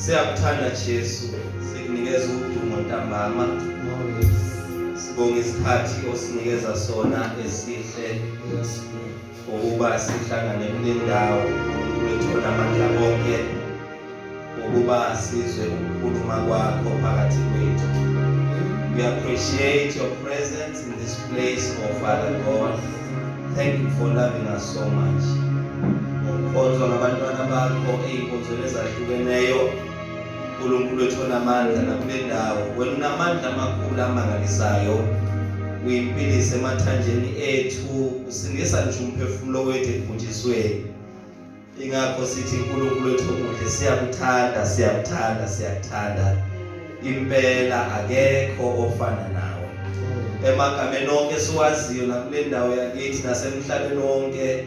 Siyakuthanda Jesu, sikunikeza udumo ntambama. Sibonga isikhathi osinikeza sona esihle ukuba sihlangane kule ndawo uLethona amandla bonke ukuba sizwe ukukhuluma kwakho phakathi kwethu. We appreciate your presence in this place, oh Father God. Thank you for loving us so much. Ukhonzwa ngabantwana bakho ey'nkonzweni ezahlukeneyo. uNkulunkulu Lethona amandla nakule ndawo. Wena unamandla amakhulu amangalisayo. Uyimpilise emathanjeni ethu, usindisa nje umphefumulo wethu ekubunjisweni. Ingakho sithi uNkulunkulu wethu omuhle, siyakuthanda, siyakuthanda, siyakuthanda. Impela akekho ofana nawe. Emagameni onke siwaziyo nakule ndawo yakithi nasemhlabeni wonke,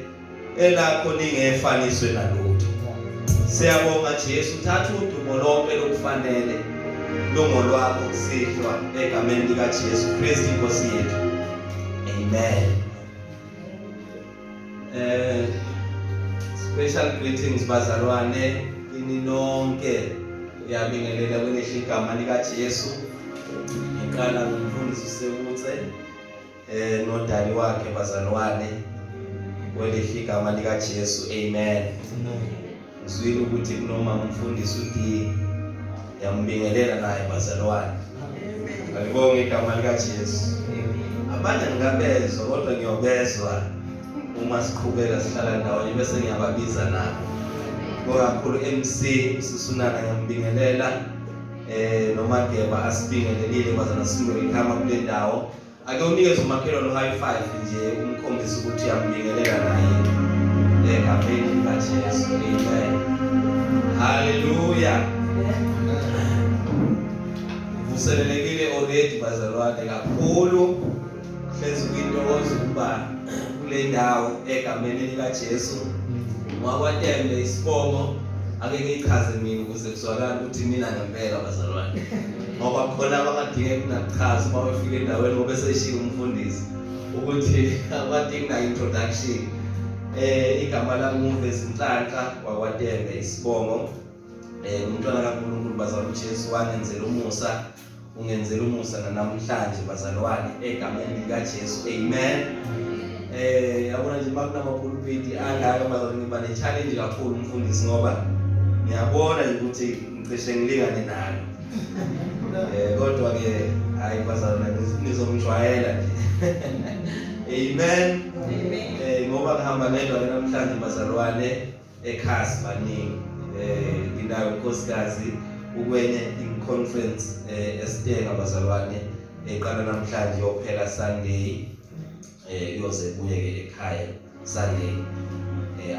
elakho lingefaniswe nalutho. Siyabonga Jesu, thatha udumo lonke lokufanele lungo lwakho kusihlwa egameni lika Jesu Kristu inkosi yethu. Amen. Special greetings bazalwane, ini nonke uyabingelela kwelihlo igama lika Jesu. Ngiqala ngumfundisi uSebutse nodali wakhe bazalwane kwelihlo igama lika Jesu. Amen. Zwile ukuthi kunoma umfundisi uthi yambingelela naye bazalwane. Ngibonge igama lika Jesu. Abanye ngingabezwa kodwa ngiyobezwa uma siqhubeka sihlala ndawonye bese ngiyababiza nabo. Ngokakhulu MC usisunana ngiyambingelela noma Geba asibingelelile bazana sindo ikhama kule ndawo. Ake unikeze umakhelwane high five nje umkhombisa ukuthi yambingelela naye egameni lika Jesu. Amen. Hallelujah. Vuselelekile already bazalwane kakhulu. Hlezi kwintokozo ukuba kule ndawo egameni lika Jesu. WakwaTembe isibongo ake ngichaze mina ukuze kuzwakala ukuthi mina ngempela bazalwane. Ngoba khona abangadinge ukuchaza uma befika endaweni ngoba seshiya umfundisi ukuthi abadingi na introduction. Igama lami nguVezinhlanhla wakwaTembe isibongo. Umntwana kaNkulunkulu bazalwane, uJesu wangenzela umusa, ungenzela umusa namhlanje bazalwane egameni lika Jesu. Amen. Yabona nje makunamapulpiti angaka bazalwane ngiba ne-challenge kakhulu umfundisi ngoba ngiyabona ukuthi ngicishe ngilingane nalo. Kodwa ke hayi bazalwane nizomjwayela nje. Amen. Ngoba ngihamba ngedwa namhlanje bazalwane ekhasi baningi. Nginayo unkosikazi ukwenye i-conference esitenga bazalwane eqala namhlanje yophela Sunday. Yoze kuye ke ekhaya Sunday.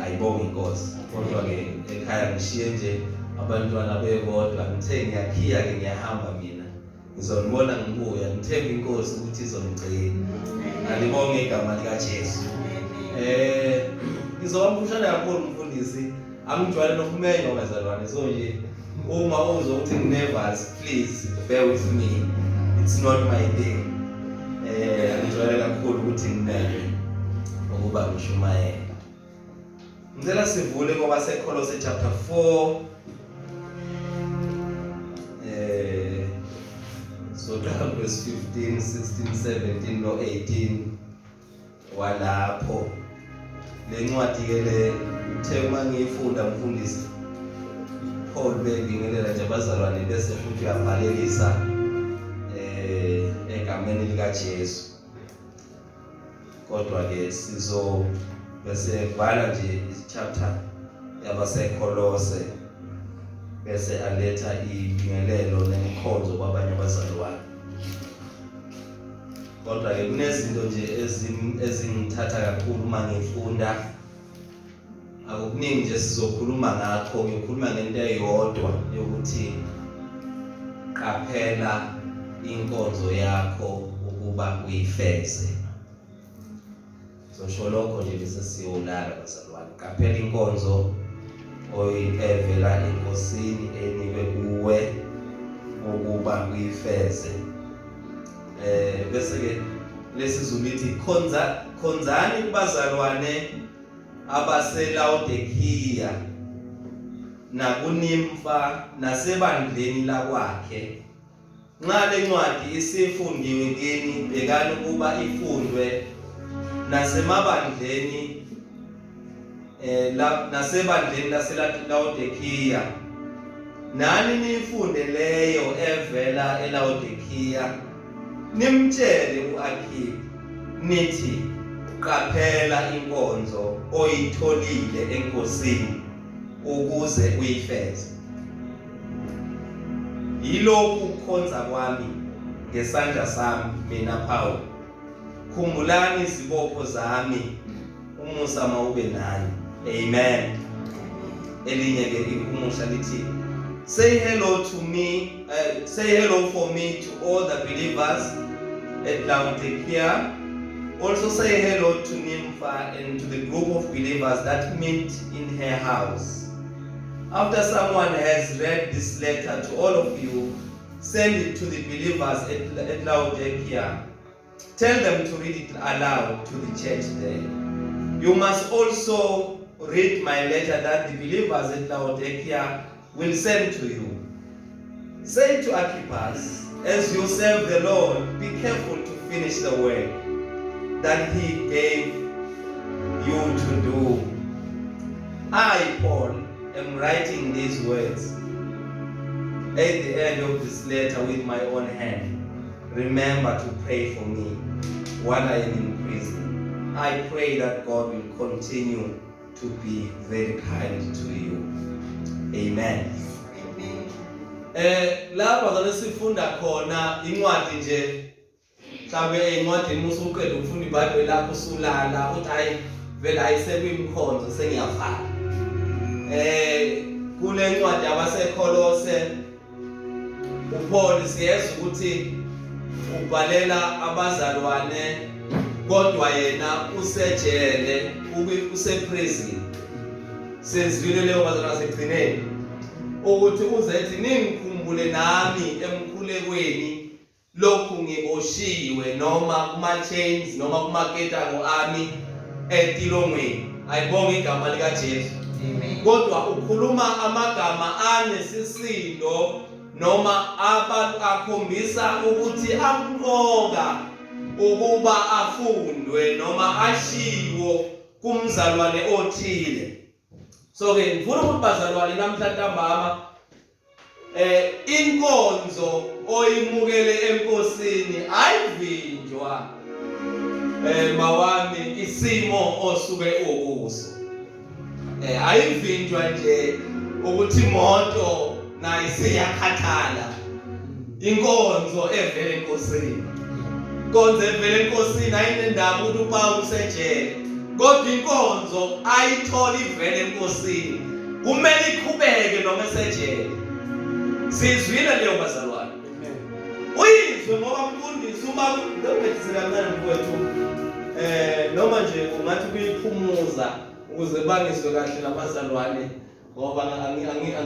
Ayibonge inkosi. Kodwa ke ekhaya ngishiye nje abantwana bebodwa. Ngithe ngiyakhiya ke ngiyahamba mina. Ngizonibona ngibuya, ngithemba inkosi ukuthi izongigcina. Alibonge igama lika Jesu. Ngizomfushana kakhulu umfundisi. Angijwayele nokumenywa bazalwane. So nje uma uzwa ukuthi nervous, please bear with me. It's not my thing. Angijwayele ukuthi nginene ukuba ngishumayela. Ngicela sivule ngoba seKolose chapter 4 so verse 15, 16, 17 no 18 walapho. Le ncwadi ke le uthe uma ngiyifunda mfundisi Paul bengibingelela nje abazalwane bese futhi uyavalelisa egameni lika Jesu. Kodwa ke sizo bese vala nje chapter yabaseKolose bese aletha ibingelelo nemkhonzo kwabanye abazalwane. Kodwa ke kunezinto nje ezingithatha kakhulu uma ngifunda. Akukuningi nje sizokhuluma ngakho, ngikhuluma ngento eyodwa yokuthi qaphela inkonzo yakho ukuba uyifeze. Sosho lokho nje bese siyolala bazalwane. Qaphela inkonzo oyivela enkosini enikwe kuwe ukuba uyifeze. Bese ke lesizulu lithi khonzani kubazalwane abaselaodikiya nakunimfa nasebandleni lakwakhe. Nxa le ncwadi isifundiwe kini bhekani ukuba ifundwe nasemabandleni nasebandleni laseLaodikiya. Nani nifunde leyo evela eLaodikiya. Nimtshele uAkhiphi nithi qaphela inkonzo oyitholile enkosini ukuze uyifeze. Yilokhu kukhonza kwami ngesandla sami mina Paul. Khumbulani izibopho zami, umusa mawube nani. Amen. Elinye ke ikumusha lithi say hello to me, say hello for me to all the believers at Laodicea. Also say hello to Nympha and to the group of believers that meet in her house. After someone has read this letter to all of you, send it to the believers at Laodicea. Tell them to read it aloud to the church there. You must also read my letter that the believers at Laodicea will send to you. Say to Archippus, as you serve the Lord, be careful to finish the work that he gave you to do. I, Paul, am writing these words at the end of this letter with my own hand. Remember to pray for me while I am in prison. I pray that God will continue to be very kind to you. Amen. Lapha ngale sifunda khona incwadi nje mhlawumbe incwadi musuqeda ukufunda iBhayibheli lapho usulala uthi hayi vele ayisekwimkhonzo sengiyavala. Kule ncwadi yabaseKolose uPaul siyeza ukuthi ubhalela abazalwane kodwa yena usejele useprison. Sezwile leyo bazalwane segcineni ukuthi uzethi ningikhumbule nami emkhulekweni lokhu ngiboshiwe noma kuma chains noma kuma ketango ami etilongweni. Ayibonge igama lika Jesu. Amen. Kodwa ukhuluma amagama anesisindo noma abantu akhombisa ukuthi amqoka ukuba afundwe noma ashiwo kumzalwane othile. So ke ngifuna ukuthi bazalwane namhlanje inkonzo oyimukele enkosini ayivinjwa mawami isimo osuke ukuso. Ayivinjwa nje ukuthi imoto nayo siyakhathala. Inkonzo evela enkosini. Inkonzo evela enkosini ayinendaba ukuthi uPaul usejele. Kodwa inkonzo ayithola ivele enkosini. Kumele iqhubeke noma esejele. Sizwile leyo bazalwane. Uyizwe ngoba mfundisi uma ngibethisa kancane mfowethu noma nje ungathi kuyiphumuza ukuze bangiswe kahle nabazalwane ngoba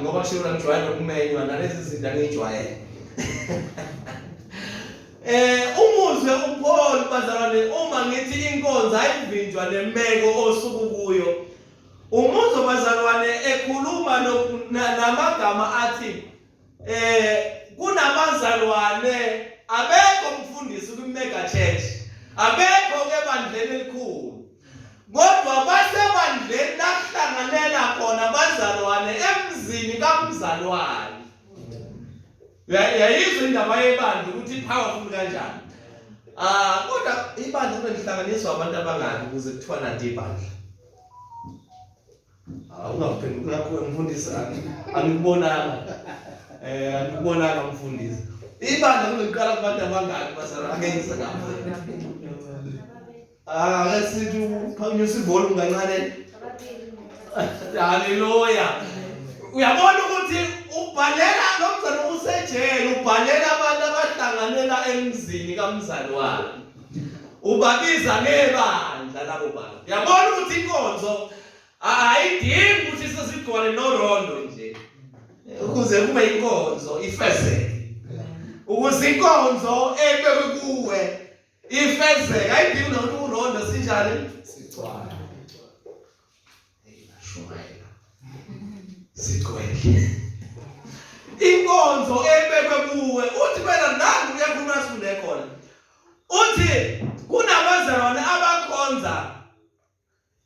ngoba shira ngijwayele ukumenywa nalezi zinto angijwayele. Umuzwe ngimuzwe uPaul bazalwane uma ngithi inkonzo ayivinjwa nemeko osuku kuyo. Umuzwe bazalwane ekhuluma namagama athi kunabazalwane abekho umfundisi kwimega church, abekho ebandleni elikhulu. Kodwa basebandleni lahlanganela khona abazalwane emzini kamzalwane. Yayizwe indaba yebandla ukuthi powerful kanjani. Kodwa ibandla lihlanganiswa abantu abangaki ukuze kuthiwa nanti ibandla. Ungaphenduka kuwe mfundisi angikubonanga. Angikubonanga mfundisi. Ibandla kuliqala kubantu abangaki bazalwane angengise ngapha. Lesithi uphanyusa ivolume kancane. Haleluya. Uyabona ukuthi ubhalela nomzalo usejele, ubhalela abantu abahlanganela emzini kamzalwane. Ubabiza ngebandla labo bantu. Uyabona ukuthi inkonzo ayidingi ukuthi sesigcwale noRondo nje. Ukuze kube inkonzo ifezeke. Ukuze inkonzo ebekwe kuwe ifezeke. Ayidingi nokuthi uRondo sinjani sigcwale. Sigcwele. Inkonzo ebekwe kuwe uthi phela nangu uyakhuluma sifunde khona. Uthi kunabazalwane abakhonza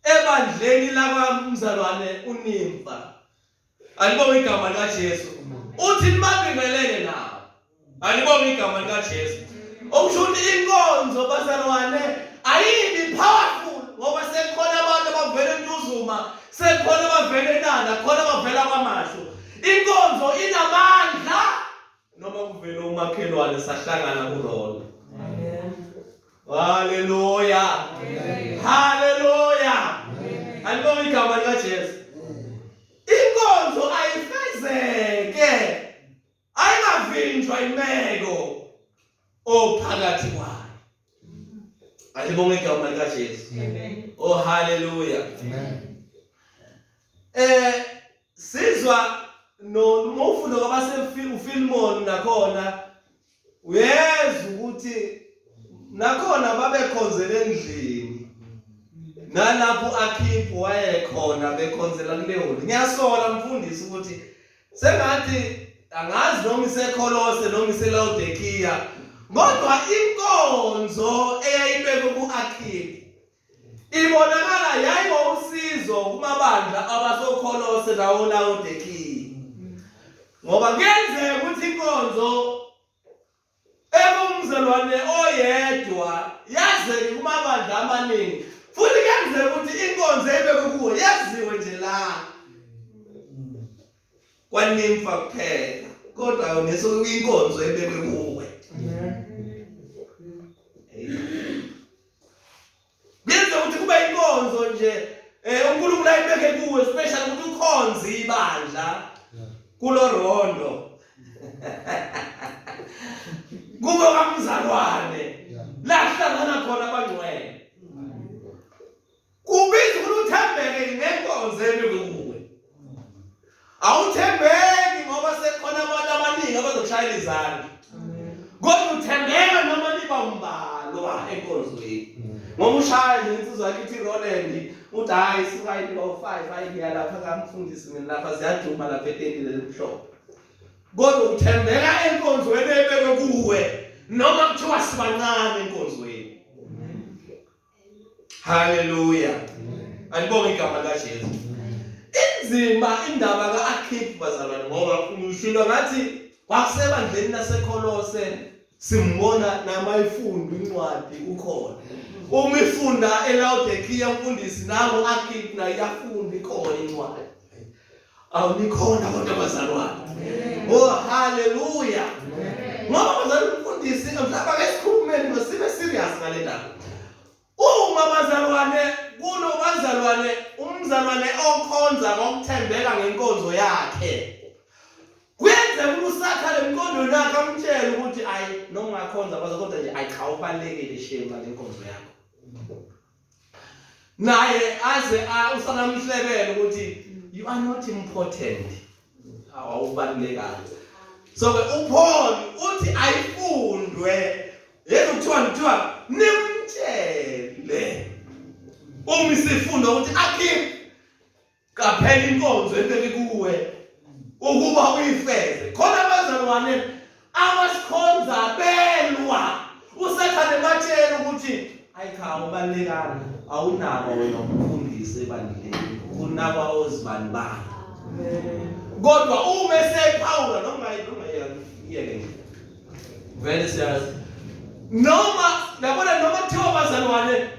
ebandleni lakamzalwane uNimfa. Alibonga igama likaJesu. Uthi nibabingelele nawo. Alibonga igama likaJesu. Okusho ukuthi inkonzo bazalwane ayibi powerful ngoba sekukhona abantu abavela eNtuzuma, sekukhona abavela eNanda, khona abavela kwaMasho. Inkonzo inamandla noma kuvela umakhelwane sahlangana kuRondo. Amen. Haleluya. Haleluya. Alibonga igama likaJesu. Inkonzo ayifezeke, ayingavinjwa imeko ophakathi kwayo. Alibonga igama likaJesu. Amen. Oh haleluya. Amen. Sizwa nomufundo kwabaseFilmon nakhona uyeza ukuthi nakhona babekhonzela endlini. Nalapho akhipho wayekhona bekhonzela kuleyo. Ngiyasola mfundisi ukuthi sengathi angazi noma iseKolose noma iseLaodikiya, kodwa inkonzo eyayibekwe kuAkhipho ibonakala yayiwusizo kumabandla abasoKolose nawo Laodikiya. Ngoba kuyenzeka ukuthi inkonzo ebumzalwane oyedwa yazeke kumabandla amaningi. Futhi kuyenzeka ukuthi inkonzo ebekwe kuwe yaziwe nje la kwaNimfa kuphela, kodwa awuneso inkonzo ebekwe kuwe. Kuyenzeka ukuthi kube inkonzo nje uNkulunkulu ayibeke kuwe, especially ukuthi ukhonze ibandla kuloRondo. Kube kamzalwane lahlangana khona abangcwele. Kubiza ukuthi uthembeke ngenkonzo ebekwe kuwe. Awuthembeki ngoba sekukhona abantu abaningi abazokushayela izandla. Kodwa uthembeka noma niba umbalwa enkonzweni. Ngoba ushaya nje insizwa yakithi iRoland uthi hayi singayini ngo5 ayiya lapha kamfundisi mina lapha ziyaduma lapha etendile lemhlobo. Kodwa uthembeka enkonzweni ebekwe kuwe noma kuthiwa sibancane enkonzweni. Haleluya. Alibonga igama likaJesu. Inzima indaba kaAkhipho bazalwane ngoba umshilo ngathi kwakusebandleni laseKolose simbona namayifundo incwadi ukhona. Uma ifunda eLaodikiya umfundisi nangu Akhipho naye yafunda ikhona incwadi. Awunikhona kodwa bazalwane. Oh haleluya. Ngoba bazalwane umfundisi mhlawumbe ngesikhulumeni ngosibe serious ngale ndaba. Uma bazalwane kulo bazalwane umzalwane okhonza ngokuthembeka ngenkonzo yakhe. Kwenze ukusakha lemkondo lakhe amtshela ukuthi ayi noma ungakhonza bazokodwa nje ayiqhawubalekile shema lenkonzo yakho. Naye aze usanamhlebela ukuthi you are not important. Awubalekanga. So uPaul uthi ayifundwe yena kuthiwa nimtshele uma isifunda ukuthi akhiphe kaphela inkonzo ebeke kuwe ukuba uyifeze khona abazalwane abasikhonza belwa usathane batshela ukuthi ayikhaya ubalekana awunabo wena umfundisi ebandleni kunaba ozibani bani kodwa uma esephawula noma yeke vele siyazi noma labona noma kuthiwa abazalwane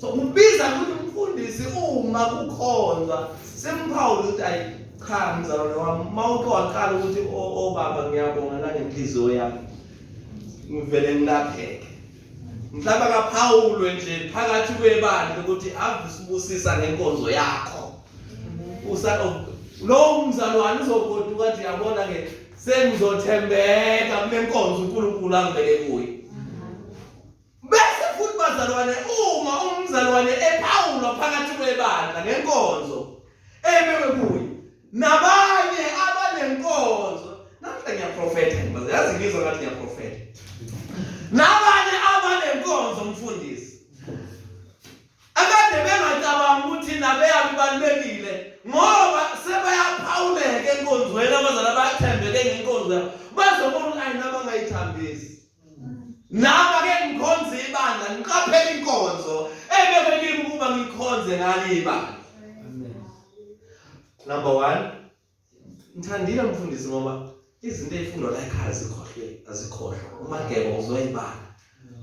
so kubiza ukuthi umfundisi uma kukhonza simphawula ukuthi ayi cha mzalwane wami mawuke waqala ukuthi obaba ngiyabonga nangenhliziyo yami ngivele ngilapheke mhlaba kaPhawulo nje phakathi kwebandla ukuthi avisibusisa ngenkonzo yakho lo mzalwane uzogoduka kathi yabona ke sengizothembeka kule nkonzo uNkulunkulu angibeke kuyo bese futhi bazalwane uma umzalwane ePhawulo phakathi kwebandla ngenkonzo ebeke kuyo nabanye abanenkonzo namhla ngiyaprofetha yazi ngizwa ngathi ngiyaprofetha nabanye abanenkonzo umfundisi akade bengacabanga ukuthi nabeyabi balulekile ngoba sebayaphawuleka enkonzweni abazalwane bathembeke ngenkonzo bazobona ukuthi ayi nabangayithambisi naba ke ngikhonza ibandla ngiqaphela inkonzo ebeke kimi ukuba ngikhonze ngalo ibandla. Number 1, ngithandile mfundisi ngoba izinto ezifundwa la ekhaya azikhohlwa umagebo uzoyibala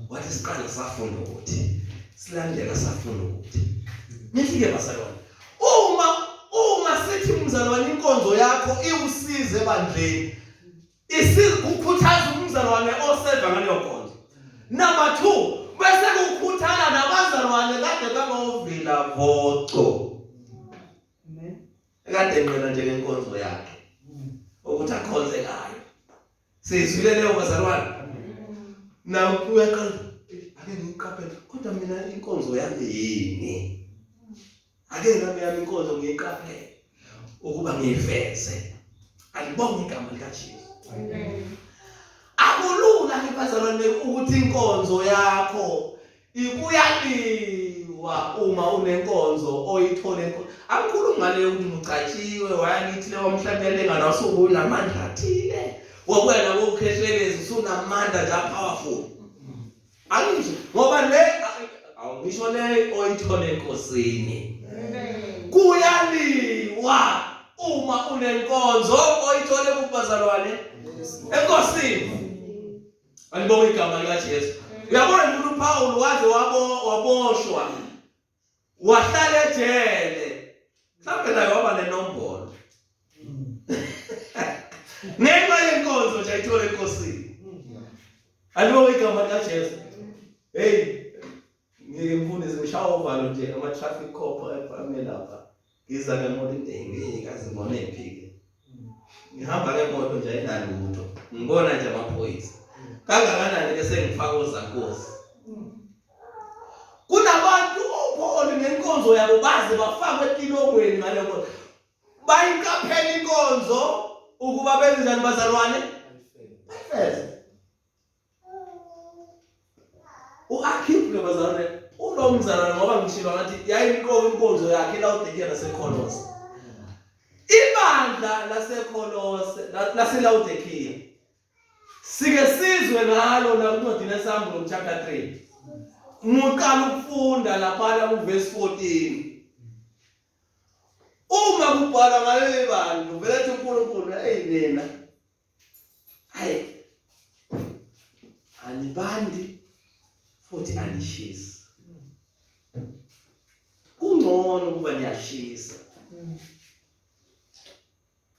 wathi siqala safunda ukuthi silandela safunda ukuthi nifike bazalwane uma sithi umzalwane inkonzo yakho iwusize ebandleni ukukhuthaza umzalwane oseva ngaleyo nkonzo. Number 2, bese kukhuthala nabazalwane kade bangovila voco kade ngena nje ngenkonzo yakhe ukuthi akhonze ngayo sizwile leyo bazalwane na uyaqala ake ngiqaphele kodwa mina inkonzo yami yini ake nami yami inkonzo ngiyiqaphele ukuba ngiyifeze alibonge igama likaJesu. Akulula ke bazalwane ukuthi inkonzo yakho ikuyaliwa uma unenkonzo oyithole akukhulu ngale ukuthi ucatshiwe wayangithi leyo mhlawumbe nganaso unamandla athile wokwena ukukhehleleza usunamandla nje powerful angisho ngoba le awungisho le oyithole enkosini kuyaliwa uma unenkonzo oyithole kubazalwane enkosini alibonge igama likaJesu. Uyabona ukuthi uPhawulo waze waboshwa wahlala ejele mhlawumbe naye waba nenombolo ngenxa yenkonzo nje ayithole enkosini. Alibonge igama likaJesu. Hey ngimfundisi ngishaya uvalo nje ama traffic cop ephamela lapha ngiza ngemoto intengi ngazibona ephike ngihamba ngemoto nje ayinalutho ngibona nje amaphoyisa kangakanani ke sengifaka ozaNkosi kunabantu opholi nenkonzo yabo baze bafakwe etilongweni ngale nkonzo bayiqaphela inkonzo ukuba benze njani bazalwane bayifeze uAkhiphe bazalwane ulo mzalwane ngoba ngishilo ngathi yayinqoba inkonzo yakhe la uDekia naseKholose ibandla laseKholose laseLaodikia sike sizwe ngalo la uncwadi leSambulo chapter 3 muqala ukufunda lapha kuverse 14 uma kubhala ngale bantu vele uNkulunkulu mina hayi anibandi futhi anishisa kungcono ukuba niyashisa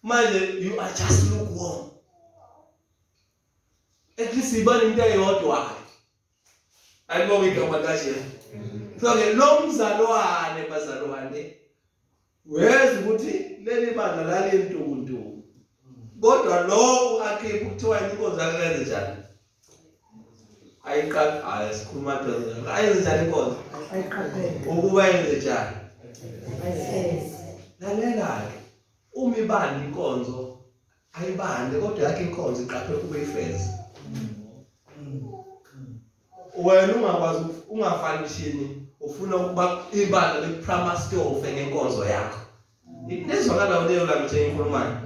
manje you are just lukewarm at least ibani into eyodwa ayibonge igama likaJesu. So ke lo mzalwane bazalwane weza ukuthi leli bandla lalentuntu kodwa lo uAkhiphe kuthiwa inkonzo akenze njani ayiqapha ayisikhuluma phezulu ayenze njani inkonzo ayiqaphele ukuba yenze njani ayisese lalela ke uma ibandi inkonzo ayibande kodwa yakhe inkonzo iqaphele kube ifeze wena ungakwazi ungafanishini ufuna ukuba ibandla leprima store ngenkonzo yakho. Nizwakala leyo la mthe inkulumayo.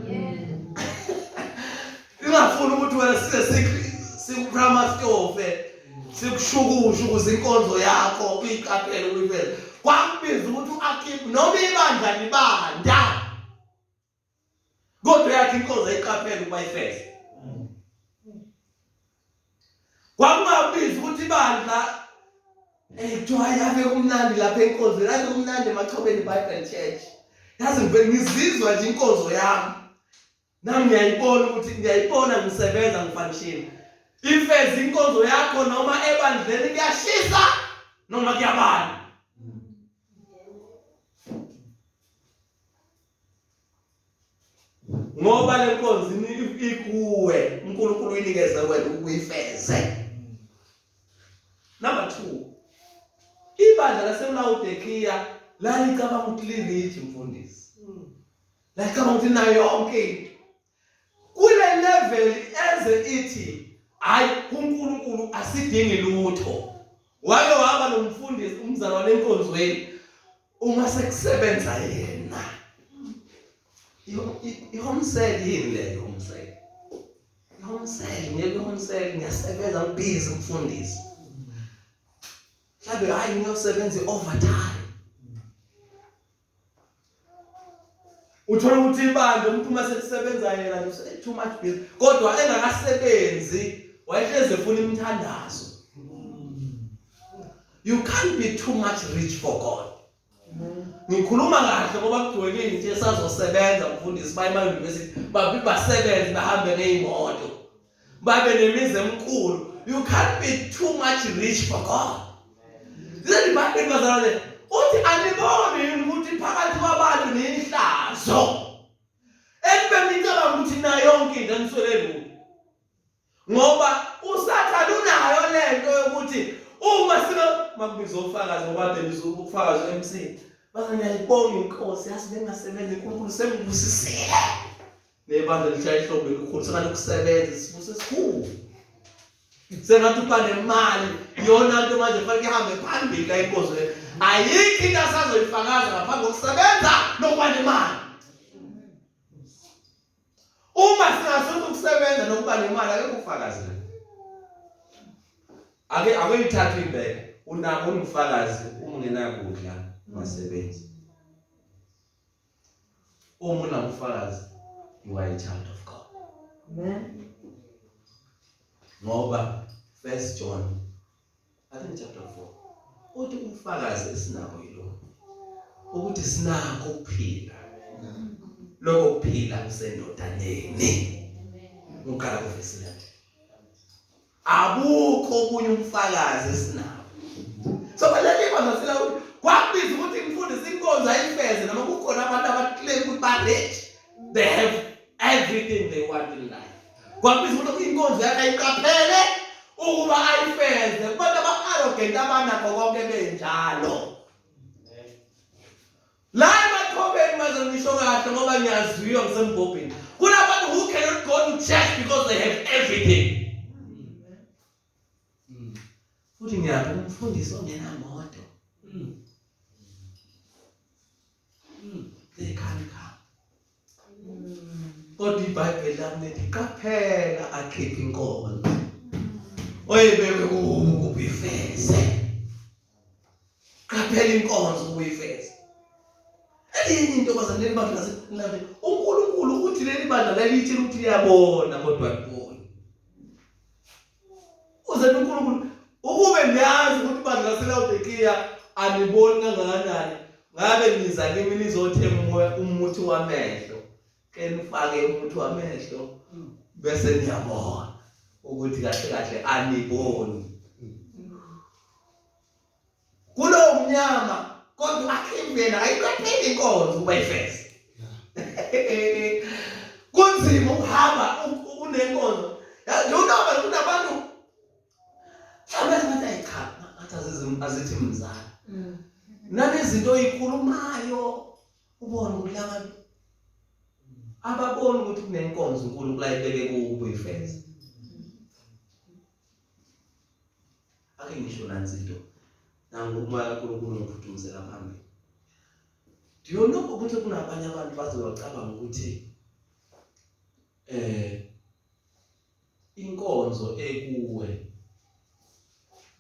Ingafuni ukuthi wena sikuprima store sikushukusha ukuze inkonzo yakho uyiqaphele uyivele. Kwakubiza ukuthi uakhiphe noma ibandla libanda. Kodwa yakhe inkonzo ayiqaphele ukuba ifeze. Kwakungabiza ukuthi ibandla kuthiwa yabe kumnandi lapha enkonzweni, yabe kumnandi eMachobeni Bible Church. Yazi ngizizwa nje inkonzo yami. Nami ngiyayibona ngisebenza ngifunction. Ifeze inkonzo yakho noma ebandleni kuyashisa noma kuyabanda. Ngoba le nkonzo ikuwe, uNkulunkulu uyinikeze wena ukuyifeze. Number 2. Ibandla laseLaodikiya lalicabanga ukuthi lilithi mfundisi. Lalicabanga ukuthi nayo yonke into. Kule level eze ithi hayi uNkulunkulu asidingi lutho. Wake waba nomfundisi umzalwane enkonzweni uma sekusebenza yena. Ihomseli yini leyo homseli? Ihomseli ngiyehomseli ngiyasebenza ngibhizi umfundisi. Mhlawumbe hayi ngiyosebenza overtime. Uthola ukuthi ibandla umuntu uma sekusebenza yena nje too much busy. Kodwa engakasebenzi wayehleze efuna imithandazo. You can't be too much rich for God. Ngikhuluma kahle ngoba kugcwele nje sazosebenza umfundisi bayima university basebenze bahambe ngeimoto babe nemizi emkhulu. You can't be too much rich for God. Leli Bible bazalwane uthi aniboni ukuthi phakathi kwabantu nenhlazo ekube nicabanga ukuthi na yonke into aniswelele ngoba usathana unayo lento yokuthi uma makubiza ufakazi ngoba benizo ubufakazi MC bazana ngiyayibonga inkosi yasibe ngasebenza uNkulunkulu sembusisile nebandla lishaya ihlobo elikhulu sengathi ukusebenza sibuse sikhulu sengathi uba nemali yona nto manje kufanele ihambe phambili la inkosi le ayikho into asazoyifakaza ngaphambi kokusebenza nokuba nemali. Uma singasonto ukusebenza nokuba nemali akekho ufakazi la. Ake ithathe ibheke unako ungufakazi ungenakudla ungasebenzi. Uma unamufakazi you are a child of God. Amen. Ngoba 1 John I think chapter 4 uthi umfakazi esinako yilo ukuthi sinako ukuphila. Lokho kuphila kusendodaneni. Ngokhala kuvesi lapha. Abukho okunye umfakazi esinako. So balale bazasela kwakubiza ukuthi imfundisi inkonzo ayifeze noma kukhona abantu abaclaim ukuthi ba-rich. They have everything they want in life. Kwakubiza ukuthi inkonzo yakhe ayiqaphele ukuba ayifeze. Kubantu aba-arrogant abanakho konke benjalo. La eMachobeni maze ngisho kahle ngoba ngiyaziwa ngisembhobheni. Kunabantu who cannot go to church because they have everything. Futhi ngiyapha umfundisi ongenamoto. They can't come. Kodwa iBhayibheli lami lithi qaphela akhiphe inkonzo. Oyibeke ukubifeze. Qaphela inkonzo uyifeze. Elinye into bazaleli bandla lasekhulane uNkulunkulu uthi leli bandla lalithi ukuthi liyabona kodwa aliboni. Uze uNkulunkulu ukube niyazi ukuthi bandla laseLaodikiya aniboni kangakanani ngabe niza kimi nizothenga umuthi wamehlo ke nifake umuthi wamehlo bese niyabona ukuthi kahle kahle aniboni. Kulo mnyama kodwa akhimbena ayiqapheli inkonzo ukuba ifeze. Kunzima ukuhamba unenkonzo. Yonaba kunabantu mhlawumbe ngathi ayicha azithi mzala. Nanezinto oyikhulumayo ubone ukuthi abantu ababoni ukuthi kunenkonzo uNkulunkulu ayibeke kubo ifeze. ake ngisho nansi into nangu umoya kaNkulunkulu ngiphuthumezela phambili. Do you know ukuthi kunabanye abantu bazocabanga ukuthi inkonzo ekuwe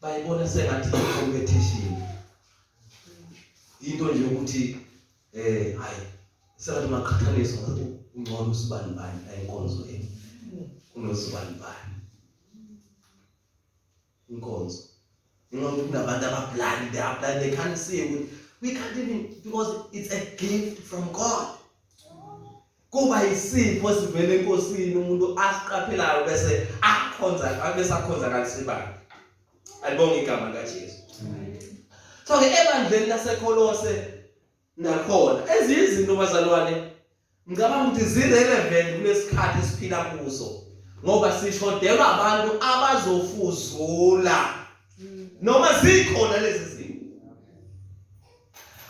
bayibona sengathi competition. Into nje ukuthi hayi sengathi maqhathaniswa ungcono usibani bani ayinkonzo yini. Unosibani bani. Inkonzo. You know, kunabantu abaplan, they can't see it. We can't even, because it's a gift from God. Kuba isipho sivele enkosini umuntu asiqaphelayo bese akhonza kalisibani. Alibonga igama likaJesu. So ke ebandleni laseKolose nakhona ezinye izinto bazalwane ngicabanga ukuthi zirelevant kulesikhathi esiphila kuso ngoba sishodelwa abantu abazofuzula noma zikhona lezi zinto.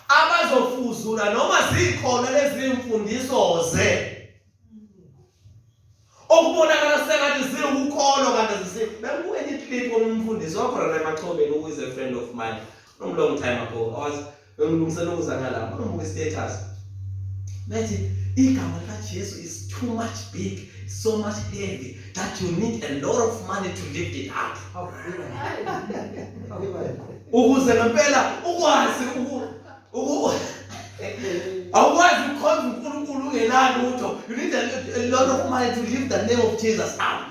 Abazofuzula noma zikhona lezi imfundiso ze. Okubonakala sengathi ziwukholo kanti bekuweni clip omfundisi wakhona eMachobeni who is a friend of mine from long time ago. I was ngilungisela ukuzanga lapha ngibuka status. Bethi igama likaJesu is too much big, so much heavy that you need a lot of money to lift it up. Ukuze ngempela ukwazi awukwazi ukukhonza uNkulunkulu ungenalo lutho. You need a lot of money to lift the name of Jesus up.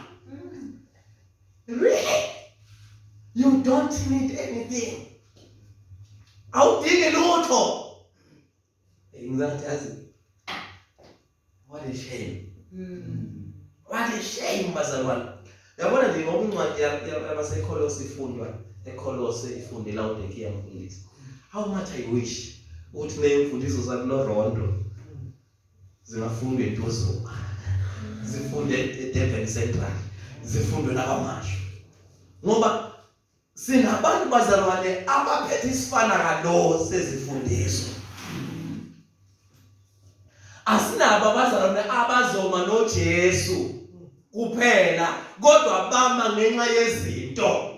Really? You don't need anything. Awudingi lutho. Ngizathazi. What a shame. What a shame bazalwane. Yabona nje ngoba incwadi yabaseKolose ifundwa eKolose ifundela uDekia mfundisi. How much I wish ukuthi nemfundiso zakuloRondo zingafundwa eDozo. Zifunde eDurban Central. Zifundwe nabamasho. Ngoba sinabantu bazalwane abaphethe isifana kalo sezifundiswa. Asinabo abazalwane abazoma noJesu kuphela kodwa bama ngenxa yezinto.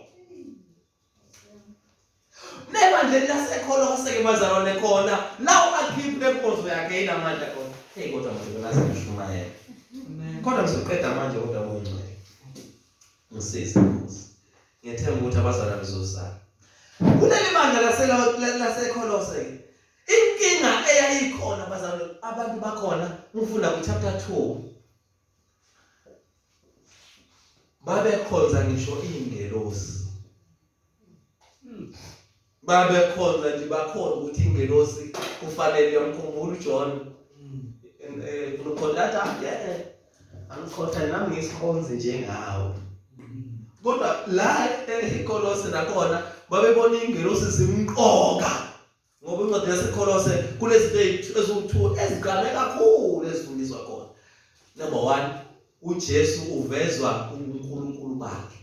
Nebandleni laseKolose ke bazalwane khona la ubakhiphi benkonzo yakhe inamandla khona. Hey kodwa manje lasekushumayela. Kodwa ngizoqeda manje kodwa ngoncane. Ngisize Nkosi. Ngiyethemba ukuthi abazalwane bezosala. Kuleli bandla laseKolose inkinga eyayikhona bazalwane abantu bakhona ufunda ku chapter 2 babekhonza ngisho ingelosi. Babekhonza nje bakhona ukuthi ingelosi kufanele yamkhumbula uJohn ukhonza angikhotha nami ngisikhonze njengawe. Kodwa la eKolose nakhona babebona ingelosi zimqoka. Ngoba incwadi yaseKolose kulezi eziwu2 ezigqame kakhulu ezifundiswa khona. Number 1, uJesu uvezwa uNkulunkulu bakhe.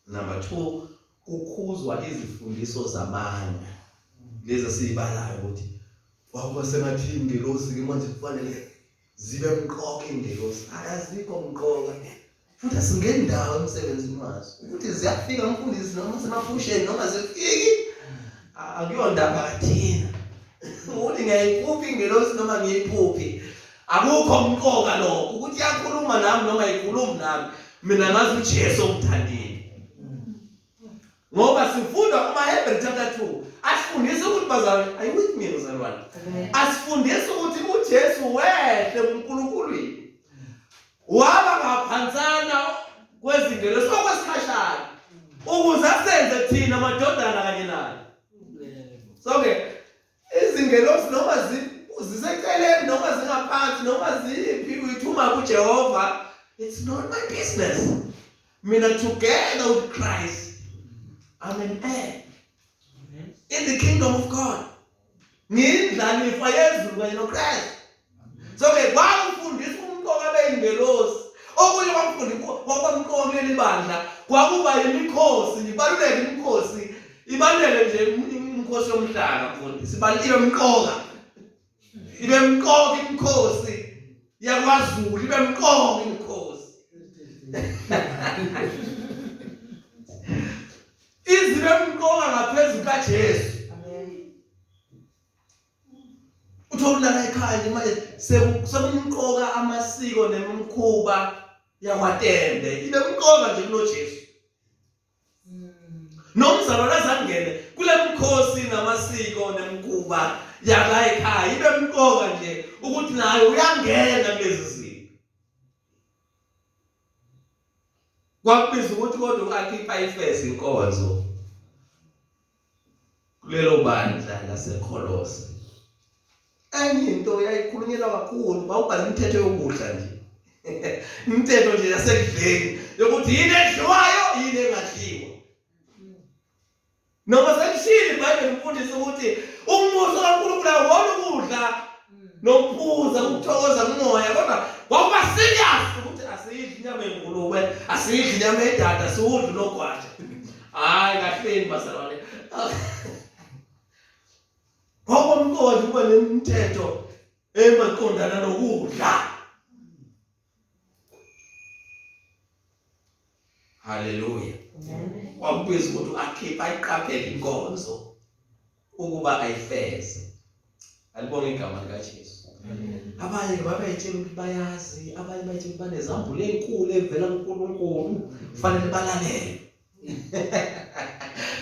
Number 2, kukhuzwa izifundiso zamanye. Lezi sibalayo ukuthi wakuba sengathi ingelosi ke manje kufanele zibe mqoka ingelosi. Ayazikho mqoka. Futhi asingendawo emsebenzini wazo. Ukuthi ziyafika umfundisi noma semaphusheni noma zifiki. Akuyondaba kathina. Ukuthi ngiyayiphupha ingelosi noma ngiyiphuphi. Akukho umqoka lokho. Ukuthi yakhuluma nami noma ayikhulumi nami. Mina ngazi uJesu omthandile. Ngoba sifunda uMahebrew chapter 2. Asifundisa ukuthi bazalwane, are you with me bazalwane? Asifundisa ukuthi uJesu wehle uNkulunkulu. Waba ngaphansana kwezingelosi okwesikhashana. Ukuze asenze thina madodana kanye naye. So ke izingelosi noma ziseceleni noma zingaphansi noma ziphi uyithuma kuJehova, it's not my business. Mina together with Christ, I'm an heir in the kingdom of God. Ngindlalifa yezulu kanye noChrist. So ke kwakufundisa umqoka beyingelosi. Okunye kwamqoka kuleli bandla kwakuba imikhosi, ibaluleke imikhosi. Ibaluleke nje inkosi yomhlanga mfundisi. Ibaluleke imqoka. Ibe mqoka imikhosi yakwaZulu, ibe mqoka imikhosi. kaJesu. Uthola la ekhaya nje manje sekumqoka amasiko nemikhuba yakwaTembe. Ibe mqoka nje kunoJesu. Nomzalwane azangene kule mkhosi namasiko nemikhuba yala ekhaya. Ibe mqoka nje ukuthi nayo uyangena kulezi zinto. Kwakubiza ukuthi kodwa akhipha ifesi inkonzo kulelo bandla laseKolose. Enye into yayikhulunyelwa kakhulu bawubhala imithetho yokudla nje. Imithetho nje yasekudleni yokuthi yini edliwayo yini engadliwa. Noma sekushilo iBhayibheli lifundisa ukuthi umusa kaNkulunkulu awona ukudla nokuphuza ukuthokoza umoya, kodwa kwaba serious ukuthi asidli inyama yengulube, asidli inyama yedada, asudli nogwaja. Hayi kahleni bazalwane. Ngoba umqondo kuba nemithetho emaqondana nokudla. Hallelujah. Kwakubiza ukuthi akhipha ayiqaphele inkonzo ukuba ayifeze. Alibonge igama likaJesu. Abanye babeyitshela ukuthi bayazi, abanye bayitshela banezambulo ezinkulu evela kuNkulunkulu, kufanele balalele.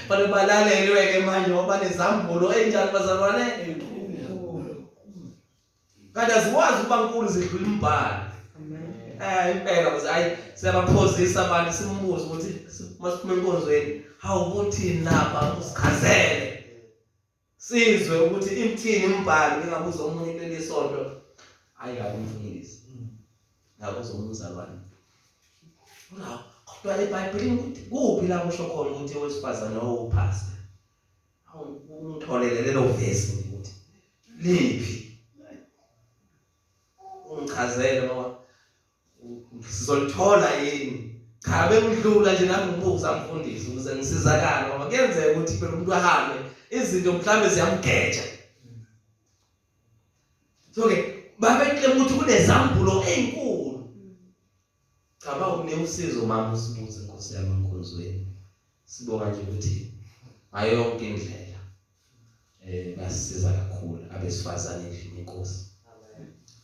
Fanele balalelwe ke manje ngoba banezambulo enjani bazalwane ezinkulu. Kanti aziwazi ukuba nkulu zidlula imbhalo. Impela ukuthi hayi siyabaphozisa abantu simbuze ukuthi masiphuma enkonzweni awukuthi napa usikhazele. Sizwe ukuthi imthini imbhalo ingabuza umuntu lesonto ayikakumfundisi. Ngabuza umzalwane. Kodwa eBhayibhelini ukuthi kuphi la kusho khona ukuthi owesifazane owupastor ungitholele lelo verse ukuthi liphi ungichazele ngoba sizolithola yini. Cha bengidlula nje nami ngibuza umfundisi ukuze ngisizakale ngoba kuyenzeka ukuthi phela umuntu ahambe izinto mhlambe ziyamgeja. So ke babecela ukuthi kunezambulo ezinkulu. Cha bawune usizo mama usibuze inkosi yami enkonzweni. Sibonga nje ukuthi ayo yonke indlela basisiza kakhulu abesifazane endlini yenkosi.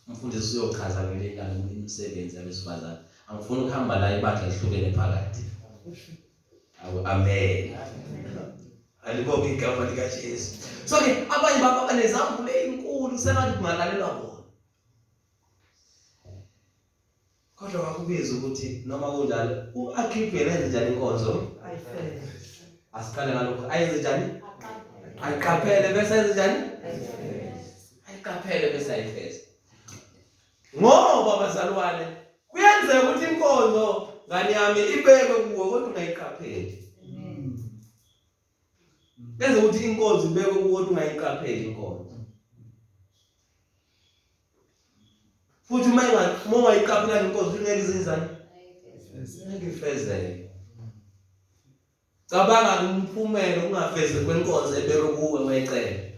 Umfundisi uyochaza ngelingana imisebenzi yabesifazane. Angifuni ukuhamba la ibandla lihlukene phakathi. Amen. Alibonge igama likaJesu. So ke abanye baba nezambulo ezinkulu sengathi kungalalelwa bona. Kodwa kwakubiza ukuthi noma kunjalo uAkhiphe yenze njani inkonzo? Ayifeze. Asiqale ngalokho ayenze njani? Ayiqaphele bese yenze njani? Ayiqaphele bese ayifeze. Ngoba bazalwane kuyenzeka ukuthi inkonzo ngani yami ibekwe kuwe kodwa ungayiqapheli. Bese ukuthi inkonzo ibekwe kuwe kodwa ungayiqapheli inkonzo. Futhi uma ungayiqaphela inkonzo ngeke izinzane. Ngifezele. Cabanga umphumelo ungafeze kwenkonzo ebekwe kuwe mayicela.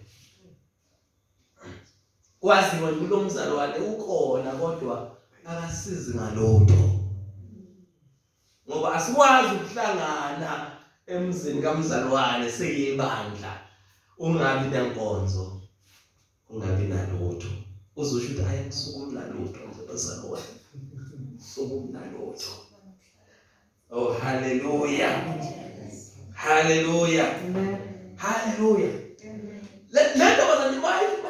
Kwaziwa nje lo mzalwane ukhona kodwa akasizi ngalutho. Ngoba asikwazi ukuhlangana emzini kamzalwane seyibandla ungabi nenkonzo, ungabi nalutho. Uzosho ukuthi ayisuku nalutho bazalwane. Suku nalutho. Oh hallelujah. Hallelujah. Hallelujah. Lento bazalwane bayilupha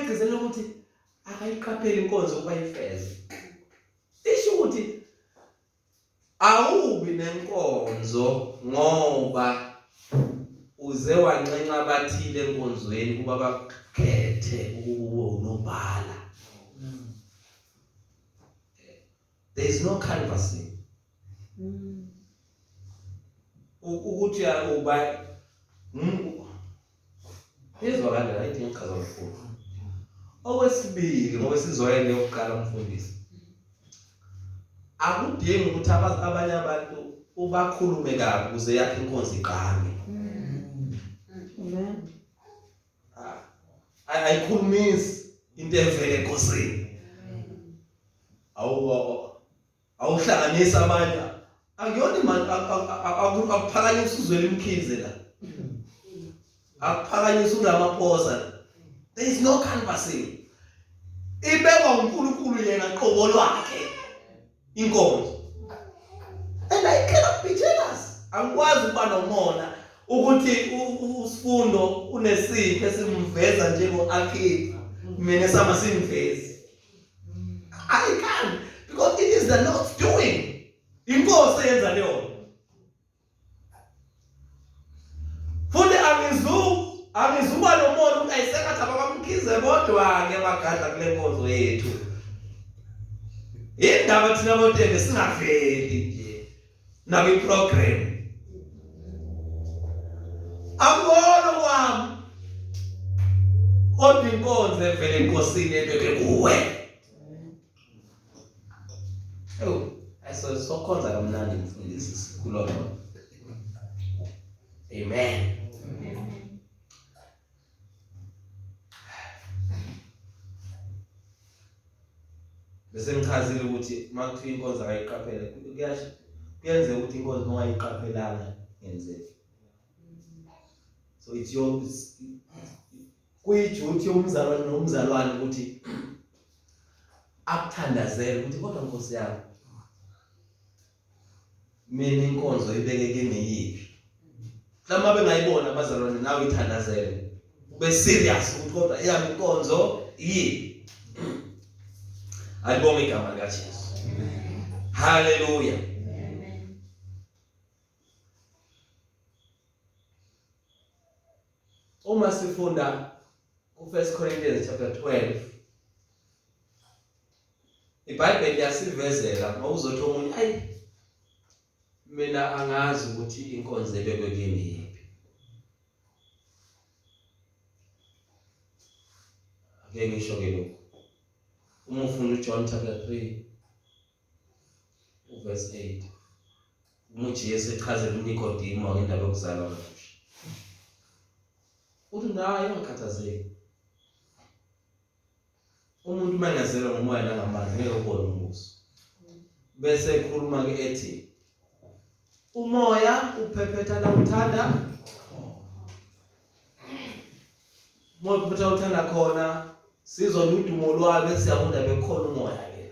igcizelelo ukuthi akayiqapheli inkonzo ukuba ifeze. Isho ukuthi awubi nenkonzo ngoba uze wancenca abathile enkonzweni kuba bakhethe ukuba unobhala. There is no canvassing. Ukuthi uba izwa kanjani ayithi ngichaza kakhulu. Okwesibili ngoba sizoyela yokuqala umfundisi. Akudingi ukuthi abanye abantu ubakhulume kabi ukuze yakhe inkonzo iqame. Amen. Ayikhulumisi into evele enkosini. Awuhlanganisa abanye. Akuyona imali akuphakamisa uzwele imkhize la. akuphakanyiswa ulamaphosa. There is no canvassing. Ibekwa uNkulunkulu yena qobo lwakhe inkonzo. And I cannot be jealous. Angikwazi ukuba nomona ukuthi usifundo unesipho esimveza njengo-Akhibi mina sama simvezi. I can't, because it is the Lord's doing. Inkosi yenza leyo. Futhi angizuba nomona ukuthi ayisengathi abakamkhize bodwa ke bagada kule nkonzo yethu. Indaba thina boTembe singaveli nje nabi program. Akubona wami kodwa inkonzo evele enkosini ebeke kuwe. Sokhonza kamnandi mfundisi sikhuluma. Amen. Bese ngichazile ukuthi makuthiwa inkonzo akayiqaphele kuyenzeka ukuthi inkonzo ungayiqaphelanga yenzeke. So it's your kuyijuthi yomzalwane nomzalwane ukuthi akuthandazele ukuthi kodwa Nkosi yami mina inkonzo ibekeke ngiyiphi. Mhlawumbe bengayibona abazalwane nawe ithandazele. Ube serious ukuthi kodwa eyami inkonzo yiphi. Alibonge igama likaJesu. Hallelujah. Amen. Uma sifunda ku1 Corinthians chapter 12, iBhayibheli yasivezela mawuzothi omunye ayi mina angazi ukuthi inkonzo ebekwe kimi yiphi. Ake ngisho ke lokho. Uma ufunda uJohn chapter 3 verse 8, uma uJesu echazela uNikodimo ngendaba yokuzalwa kabusha, uthi naye ungakhathazeki. Umuntu mangazelwa ngomoya nangamanzi ngeke ubone umbuso. Bese ekhuluma ke ethi umoya uphephetha la uthanda. Umoya uphephetha la uthanda khona sizwa udumo lwayo bese siyabona bekhona umoya ke.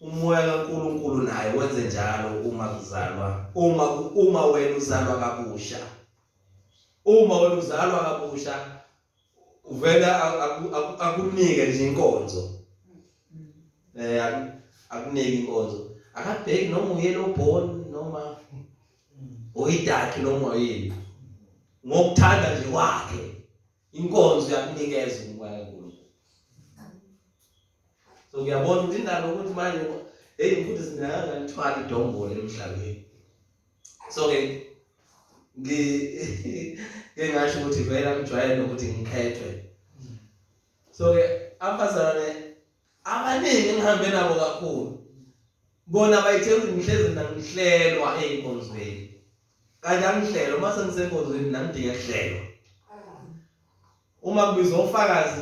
Umoya kaNkulunkulu naye wenze njalo uma kuzalwa. Uma wena uzalwa kabusha. Uma wena uzalwa kabusha uvela akunike nje inkonzo. Akunike inkonzo. Akabheki noma uyelo born noma uyidark noma yini. Ngokuthanda nje kwakhe inkonzo yakunikeza umoya kaNkulunkulu. So ngiyabona ukuthi indaba ukuthi manje futhi sinakanga ngithwala idombolo emhlabeni. So ke ngingasho ukuthi vele ngijwayele ukuthi ngikhethwe. So ke abazalwane abaningi ngihambe nabo kakhulu. Bona bayithe ukuthi ngihlezi nangihlelwa einkonzweni. Kanti angihlelwa mase ngisenkonzweni nangidinga kuhlelwa. Uma kubizwa ufakazi,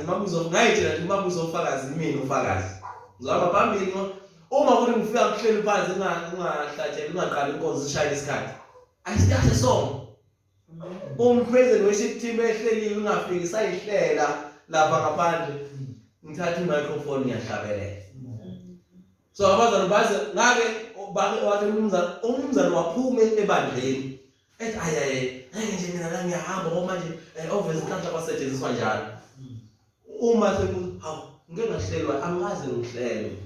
ngayitshela nje uma kubizwa ufakazi mina ufakazi. Ngizaba phambili uma kuthi ngifika kuhleli phansi ungahlatshela ungaqali inkonzo ishaya isikhathi. Ayisithathe song. Umpresident worship team ehleli ungafiki sayihlela lapha ngaphandle. Ngithatha i-microphone ngiyahlabelela. So abazali baze ngake wathi umzali waphuma ebandleni. Ethi ayaye nje mina la ngiyahamba ngoba manje overzinhlanhla kwasetshenziswa njalo. Uma sekuthi hawu ngeke ngahlelwa angaze ngihlelwe.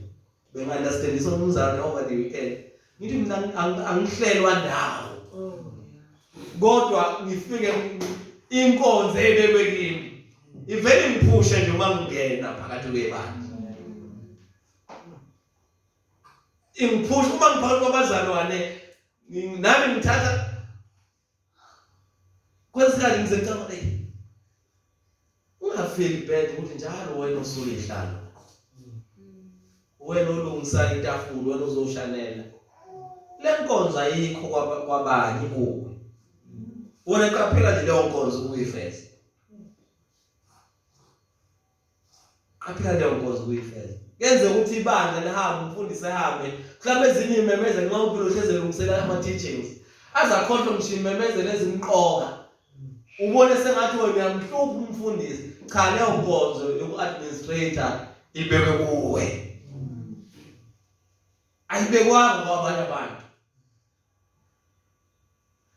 Benga-understandisa umzali over the weekend. Ngithi mina angihlelwa ndawo. Kodwa ngifike inkonzo ebekwe kimi. Ivele ngiphushe nje uma ngingena phakathi kwebandla. Ingiphusha uma ngiphakathi kwabazalwane nami ngithatha kwesikhathi ngizecabanga ungafeli bed ukuthi njalo wena usuke ihlalo. Wena olungisa itafula wena uzoshanela. Le nkonzo ayikho kwabanye kuwe. Wena qaphela nje leyo nkonzo ukuyifeza. Qaphela leyo nkonzo ukuyifeza. Yenze ukuthi ibandla lihambe umfundisi ehambe. Mhlawumbe ezinye imemeze nxa uphilo hleze lungisela ama teachings. Azakhohlwa ngisho imemeze lezimqoka. ubone sengathi wena uyamhlupha umfundisi, cha leyo nkonzo yoku-administrator ibekwe kuwe. Ayibekwanga kwabanye abantu.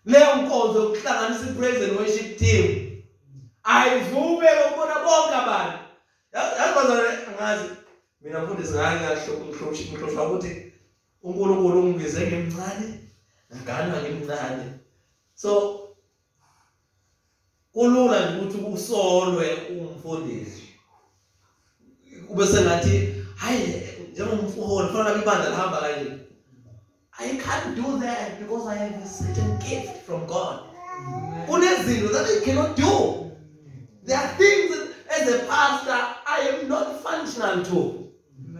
Leyo nkonzo yokuhlanganisa i-praise and worship team ayivume ukubona bonke abantu. Yazi bazalwane, angazi mina mfundisi ngihloshwa ukuthi uNkulunkulu ungibize ngimncane, ngana ngimncane. So kulula nje ukuthi usolwe umfundisi. Kube sengathi hayi njengomfundisi kufanele ibandla lihamba kanje. I can't do that because I have a certain gift from God. Kunezinto that I cannot do. There are things as a pastor I am not functional to.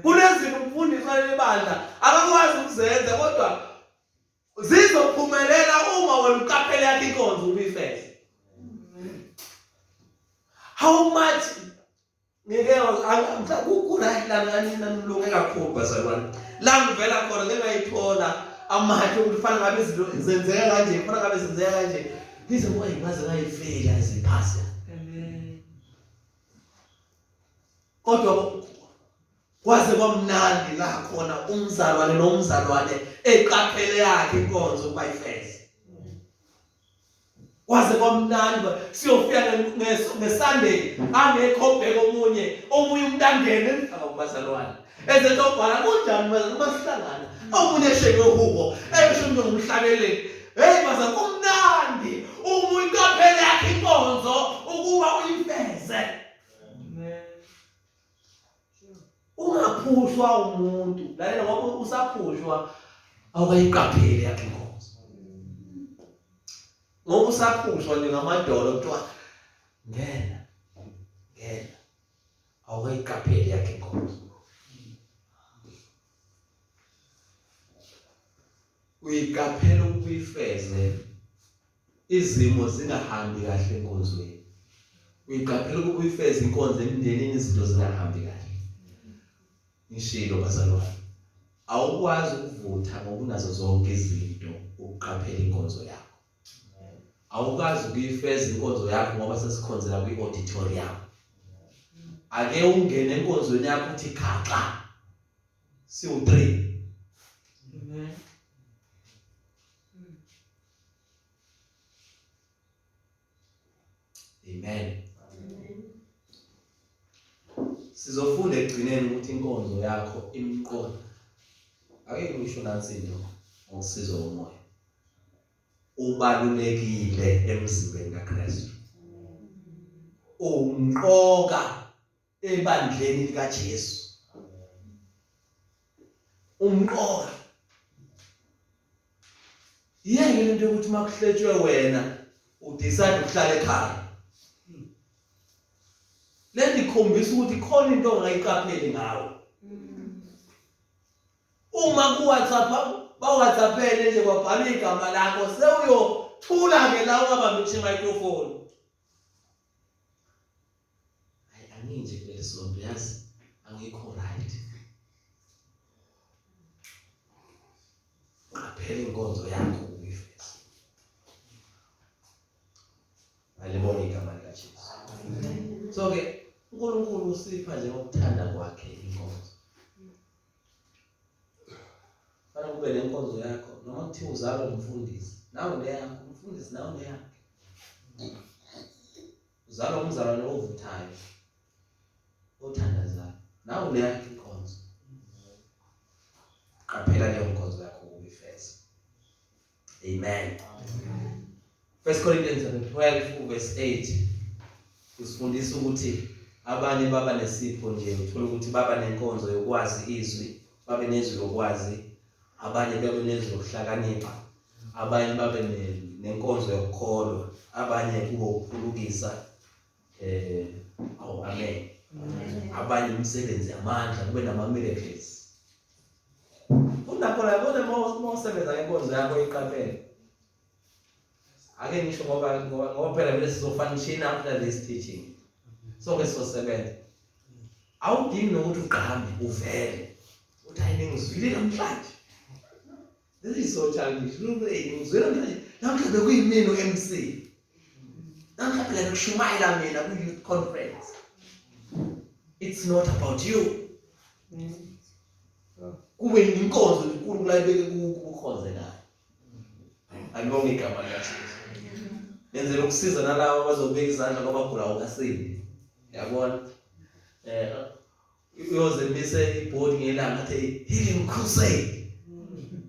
Kunezinto umfundisi walebandla akakwazi ukuzenza kodwa zizophumelela uma wena uqaphele yakhe inkonzo ubifeza. How much ngeke mhlawumbe la nilunge kakhulu bazalwane. La ngivela khona ngengayithola amahle ukuthi fana ngabe izinto zenzeka kanje, fana ngabe zenzeka kanje. Ngize ngoba ngaze ngayifela iziphasi. Amen. Kodwa kwaze kwamnandi la khona umzalwane nomzalwane eqaphele yakhe inkonzo ukuba ifeze. Kwaze kwamnandi siyofika ngeSunday angekho bheke omunye umuntu angene abazalwane. Ezentobhala kunjani masihlangana omunye esheke uhubo esho umuntu ngumhlabeleli. Hey baza kumnandi uma iqaphele yakhe inkonzo ukuba uyifeze. Ungaphushwa umuntu lalela ngoba usaphushwa awukayiqapheli yakhe inkonzo. Ngoba usaphushwa njengamadolo kuthiwa ngena awukayiqapheli yakhe inkonzo. Uyiqaphela ukuyifeze izimo zingahambi kahle enkonzweni. Uyiqaphela ukuyifeze inkonzo emndenini izinto zingahambi kahle. Ngishilo bazalwane, awukwazi ukuvutha ngokunazo zonke izinto ukuqaphela inkonzo yakho. Awukwazi ukuyifeza inkonzo yakho ngoba sesikhonzela kwi-auditorium. Ake ungene enkonzweni yakho uthi khaxa siwu-3. Amen. Sizofunda ekugcineni ukuthi inkonzo yakho imqondo. Ake ngisho nansi into ngokusiza umoya. Ubalulekile emzimbeni kaKristu. Umqoka ebandleni likaJesu. Umqoka. Yeke lento ukuthi makuhletshwe wena udecide ukuhlala ekhaya. Lento ikhombisa ukuthi khona into ongayiqapheli ngawe. Uma ku-WhatsApp ba-WhatsAppele nje kwabhala igama lakho sewuyothula ke la ungabambi i-microphone. Hayi anginje kuleli sonto yazi angikho right. Qaphela inkonzo yakho ukuyifeza. Alibona igama likaJesu. So ke uNkulunkulu usipha nje ngokuthanda kwakhe inkonzo. Fana kube nenkonzo yakho noma kuthiwa uzalwa nomfundisi. Nawe leyakho umfundisi nawe leyakho. Uzalwa umzalwane ovuthayo. Othandazayo. Nawe leyakho inkonzo. Qaphela leyo nkonzo yakho ukuyifeza. Amen. 1 Corinthians 12 verse 8 usifundisa ukuthi abanye baba nesipho nje uthola ukuthi baba nenkonzo yokwazi izwi, babe nezwi lokwazi, abanye babe nezwi lokuhlakanipha, abanye babe nenkonzo yokukholwa, abanye kubo ukuphulukisa amen. Abanye umsebenzi yamandla kube nama-miracles. Unakho yabona mawusebenza ngenkonzo yakho iqaphele. Ake ngisho ngoba phela vele sizofunction after this teaching. So ke sizosebenza. Awudingi nokuthi uqhambe uvele. Uthi hayi ngizwile namhlanje. This is so childish. Ngizwile namhlanje. Namhlanje bekuyimini uMC. Angihlaphela nokushumayela mina ku-youth conference. It's not about you. Kube inkonzo enkulu kulayibeke kukhonzela. Alibonge igama likaJesu. Lenzela ukusiza nalabo abazobeka izandla kwabagula okasini. Yabona? Uyozemise ibhodi ngelanga athi healing crusade.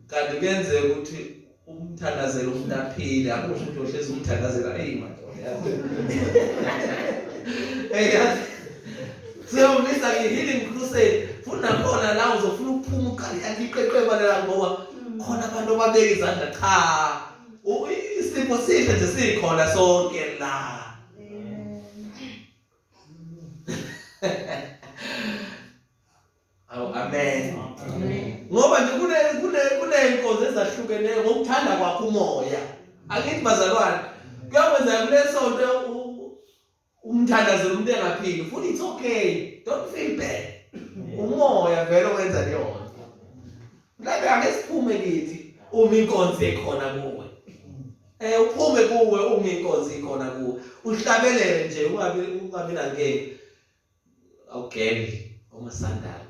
Kanti kuyenzeka ukuthi umthandazelo umuntu aphile, akusho ukuthi ohlezi umthandazela madoda. Yazi. Siyomisa nge-healing crusade. Funa khona la uzofuna ukuphuma uqale angiqeqeba la ngoba khona abantu ababeka izandla cha. Isipho sihle nje sikhona sonke la. Amen. Ngoba nje kuney'nkonzo ezahlukeneyo ngokuthanda kwakho umoya. Akithi bazalwane, kuyakwenza kulesonto umthandazelo umuntu engaphili futhi it's okay. Don't feel bad. Umoya vele wenza leyo nto. Mhlawumbe ake siphume kithi uma inkonzo ikhona kuwe. Uphume kuwe uma inkonzo ikhona kuwe. Uhlabelele nje ungabi nankinga. Awugeli omasandala.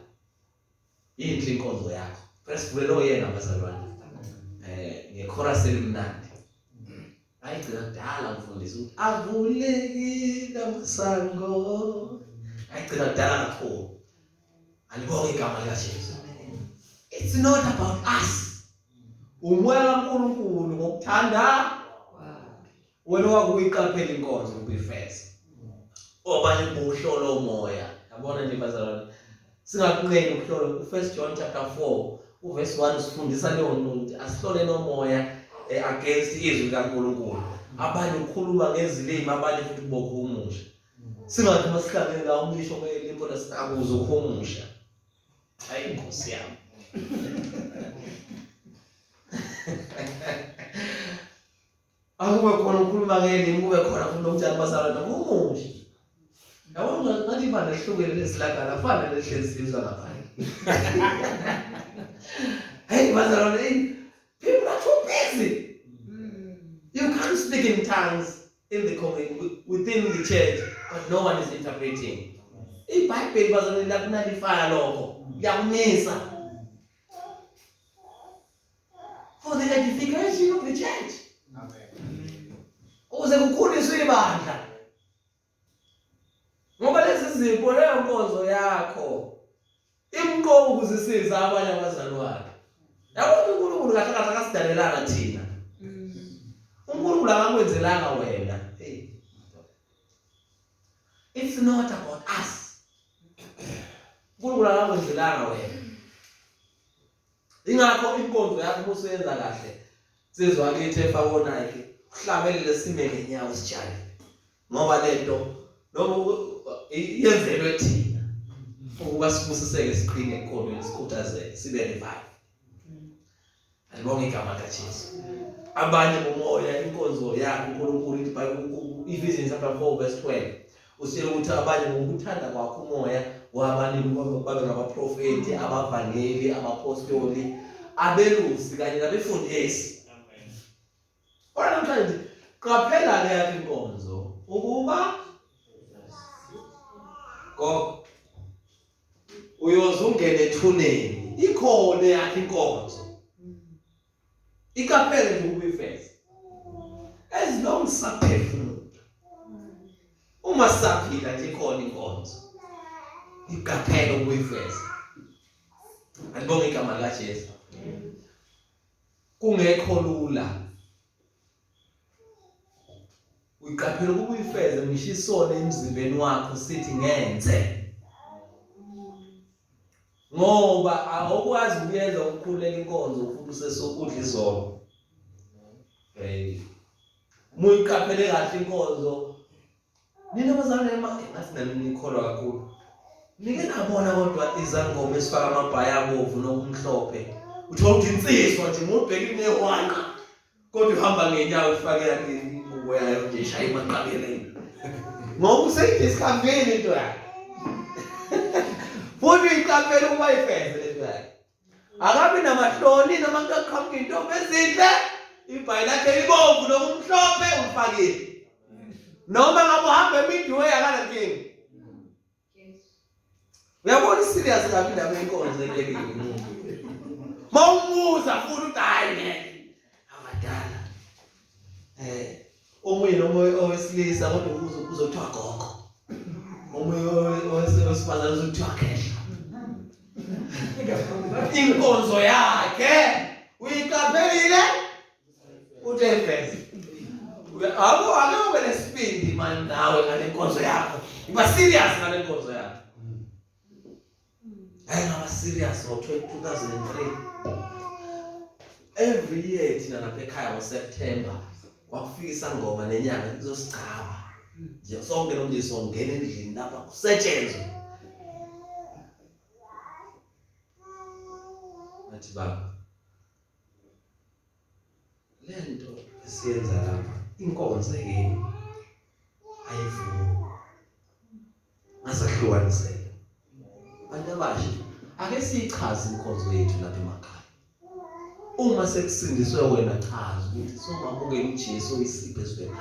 Inhle inkonzo yakho. First vele oyena bazalwane. Ngekhorasi elimnandi. Ayigcina kudala mfundisi ukuthi avulekile amasango. Ayigcina kudala kakhulu. Alibonge igama likaJesu. It's not about us. Umoya kaNkulunkulu ngokuthanda wena wakuyiqaphela inkonzo ukuyifeza. Obanye ukuhlola umoya. Yabona nje bazalwane. Singakunqeni ukuhlola ku-1 John chapter 4 uverse 1 sifundisa leyo nto asihlole nomoya against izwi likaNkulunkulu. Abanye ukhuluma ngezilimi, abanye futhi bokuhumusha. Singathi masihlangene la umlisho ngelimpo lesinakuzo ukuhumusha. Hayi inkosi yami. Akube khona ukukhuluma ngelimi, kube khona futhi nomtshana bazalwane ukuhumusha. Yabona ngathi imali ehlukene lesilagala afana lehlezizwa ngaphandle. Hey bazalwane, people are too busy. You can't speak in tongues in the community within the church, but no one is interpreting. IBhayibheli bazalwane lakunalifaya lokho, liyakumisa. For the edification of the church. Amen. Ukuze kukhuliswe ibandla. Ngoba lezi zipho leyo nkonzo yakho imqobo ukuzisiza abanye abazalwane. Yabona uNkulunkulu kahle kahle akasidalelanga thina. uNkulunkulu akakwenzelanga wena. It's not about us. uNkulunkulu akakwenzelanga wena. Ingakho inkonzo yakho usuyenza kahle. Sizwa lithi efakona ke uhlabelele sime ngenyawo sijale. Ngoba lento noma yenzelwe thina ukuba sibusiseke siqine enkondweni sikhuthazeke sibe revive. Alibonge igama likaJesu. Abanye bomoya inkonzo yakho uNkulunkulu ithi Ephesians chapter 4 verse 12 usiyela ukuthi abanye ngokuthanda kwakho umoya wabanye babe ngabaprofeti, abavangeli, abapostoli, abelusi kanye nabefundisi. Amen. Ora namhlanje qaphela ke yakho inkonzo ukuba go uyozungena ethuneni ikhona yakho inkonzo. Ikaphele nje ukuyifeza. As long saphefumula. Uma saphila nje ikhona inkonzo. Ikaphele ukuyifeza. Alibonge igama likaJesu. Kungekho lula. Uyiqaphela ukuyifeza ngisho isona emzimbeni wakho sithi ngenze. Ngoba awukwazi ukuyenza ukukhuleka inkonzo futhi usesokudla izolo. Muyiqaphele kahle inkonzo. Nina bazalwane ngathi nami nikholwa kakhulu. Nike nabona kodwa izangoma esifaka amabhaya abovu nokumhlophe. Uthola ukuthi insizwa nje ngobheka inehwana. Kodwa uhamba ngenyawo ufake yakhe ingubo yayo nje ishaya emaqabeleni. Ngoba useyithi isikhambeni into yakhe. Futhi iqaphele ukuba ifeze lento yakhe. Akabi namahloni noma kuqhamuka intombi ezinhle, ibhayi lakhe libomvu nokumhlophe ufakile. noma ngabe uhamba midway akanankingi. Uyabona serious kabi indaba yenkonzo ekekile umuntu. Mawumuza futhi uthi hayi ngeke abadala. Omunye noma owesilisa kodwa uzothiwa gogo. Omunye owesifazane uzothiwa khehla. Inkonzo yakhe uyiqaphelile uthi efese. Ake ube nesibindi manje nawe ngale nkonzo yakho. Iba serious ngale nkonzo yakho. Ngaba serious ngo-2003. Every year thina lapha ekhaya ngoSeptember kwafika isangoma nenyanga izosigcaba. Nje sonke nomnye songena endlini lapha kusetshenzwe. Athi baba lento esiyenza lapha inkonzo yini ayivumi. Ngasahlukanisela. Bantu abasha ake sichaze inkonzo yethu lapha emakhaya. Uma sekusindiswe wena chaza ukuthi somamukela uJesu oyisipho esibhedlela.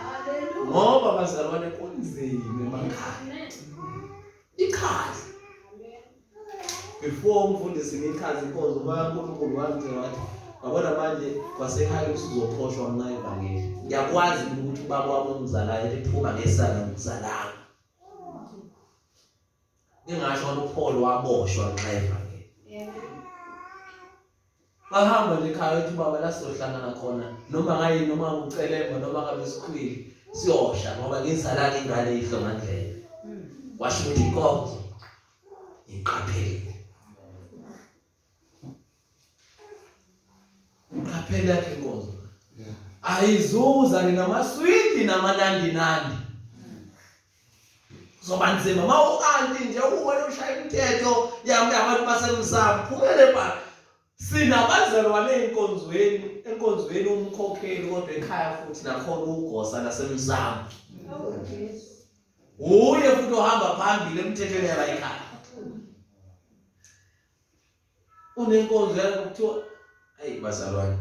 Ngoba bazalwane kunzima emakhaya. Ichaze. Before umfundisi ngichaze inkonzo bayankulunkulu wathi wabona manje kwasekhaya usuzophoshwa ngenxa yevangeli. Ngiyakwazi ukuthi ubaba wami umzalayo ephuma ngesana ngizalanga. Ngingasho uPaul waboshwa ngenxa yevangeli. Bahamba nje ekhaya ethi baba la sizohlangana khona noma ngayini noma ucelemba noma ngabe sikhwili siyosha ngoba ngizalanga ingane ihlongandlela. Washo ukuthi inkonzo iqaphele. Iqaphele yakhe inkonzo. Ayizuza ninamaswidi namanandi. Zoba nzima mawukanti nje uwena ushaya imithetho yami abantu basemsamo phumele ba sinabazalwane enkonzweni umkhokheli kodwa ekhaya futhi nakhona ugosa nasemsamo. Uye futhi ohamba phambili emthethweni yala ekhaya. Unenkonzo yakho kuthiwa hey bazalwane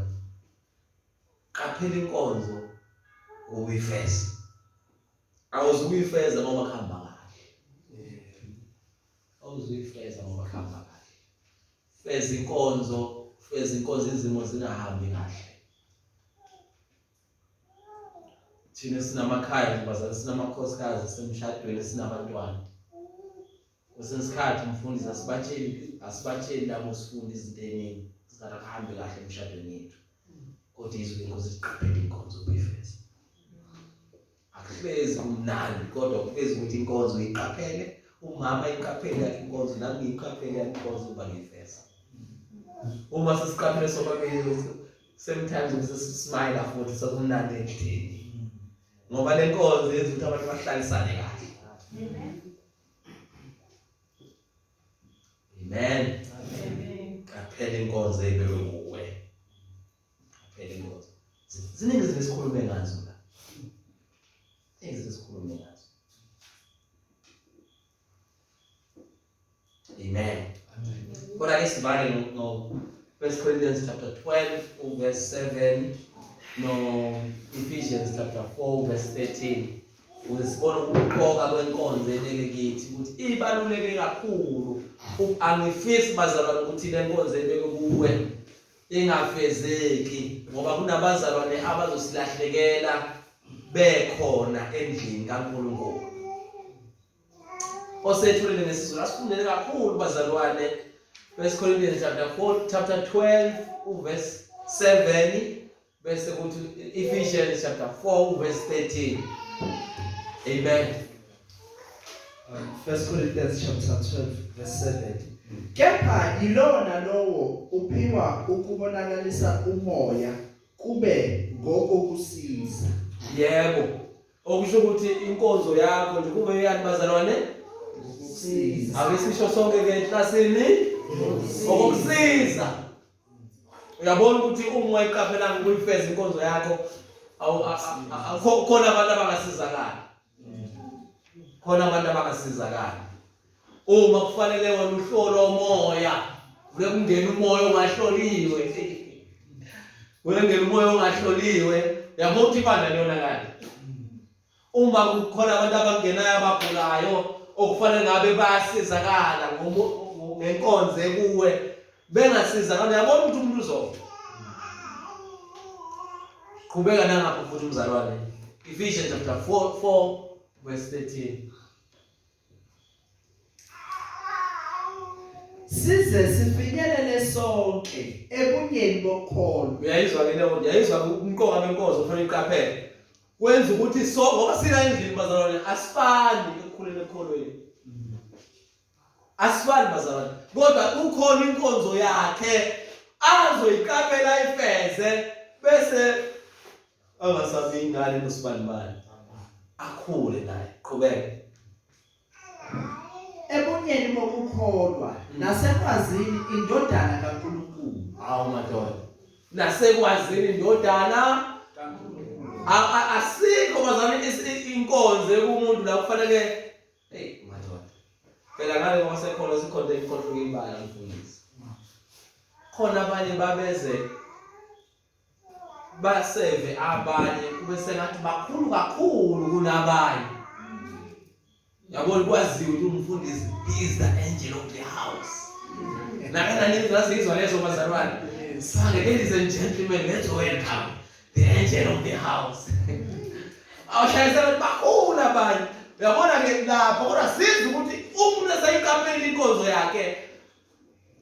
qaphela inkonzo uyifeza. Awuzuyifeza ngoba khamba kahle. Awuzuyifeza ngoba khamba kahle. Feza inkonzo izimo zingahambi kahle. Thina sinamakhaya bazalwane sinamakhosikazi semshadweni sinabantwana. Kwesinsikhathi umfundisi asibatsheli labo sifundi izinto eziningi zingakahambi kahle emshadweni yethu. Kodwa izwi lenkosi liqaphele inkonzo uyifeza. Akuhlezi umnandi kodwa kupheze ukuthi inkonzo uyiqaphele. Umama iqaphele yakhe inkonzo nami ngiyiqaphele yakhe inkonzo uba ngiyifeza. Uma sesiqaphele sobabili sometimes sesismile futhi sokumnandi endlini. Ngoba le nkonzo yenza ukuthi abantu bahlalisane kahle. Amen. Qaphela inkonzo ebekwe kuwe. Qaphela inkonzo. Ziningi izinto esikhulume ngazo la. Esikhulume ngazo. Amen. Kodwa ke sibale no 1 Corinthians chapter 12 verse 7 no Ephesians chapter 4 verse 13. Usibona ukuqoka kwenkonzo enelekithi ukuthi ibaluleke kakhulu. Angifisi bazalwane ukuthi le nkonzo ebeke kuwe ingafezeki ngoba kunabazalwane abazosilahlekela bekhona endlini kaNkulunkulu. Osethulele ngesizulu asifundele kakhulu bazalwane. 1 Corinthians chapter 12 verse 7 bese kuthi Ephesians chapter 4 verse 13. Amen. 1 Corinthians chapter 12 verse 7. Kepha yilona lowo uphiwa ukubonakalisa umoya kube ngokokusiza. Yebo. Okusho ukuthi inkonzo yakho nje kube uyani bazalwane? Ukusiza. Ake sisho sonke ke eklasini okusiza. Uyabona ukuthi uma iqaphelanga ukuyifeza inkonzo yakho khona abantu abangasizakala. Khona abantu abangasizakala. Uma kufanele wena uhlolo umoya, ule kungena umoya ongahloliwe. Ule kungena umoya ongahloliwe, yabo uthi ibandla liyona kanje. Uma uma kukhona abantu abangenayo abagulayo okufanele ngabe bayasizakala ngenkonzo kuwe bengasizakala uyabona ukuthi umuntu uzofa. Qhubeka nangapha futhi umzalwane. Ephesians chapter 4 verse 13. Size sifinyelele sonke ebunyeni bokholwa. Uyayizwa ke leyo, uyayizwa umqoka benkonzo kufanele iqaphele. Kwenza ukuthi sonke ngoba sina endlini bazalwane asifani ekukhuleni ekholweni. Asifani bazalwane. Kodwa ukhona inkonzo yakhe azoyiqaphela ifeze bese angasazi ingane nosibani akhule naye. Qhubeka. Ebunyeni bokukholwa nasekwazini indodana kaNkulunkulu. Hawu madoda. Nasekwazini indodana asikho bazalwane inkonzo kumuntu la kufanele hey madoda. Phela ngale ngoba sekholwa sikhonto ikhohlo imbala mfundisi. Khona abanye babeze baseve abanye kube sengathi bakhulu kakhulu kunabanye. Yabona kwaziwe ukuthi umfundisi is the angel of the house. Nakana nizazizwa lezo bazalwane. Ladies and gentlemen, let's welcome the angel of the house. Awushayisela bakhulu abanye. Uyabona ke lapho kodwa siza ukuthi umuntu esayiqaphela inkonzo yakhe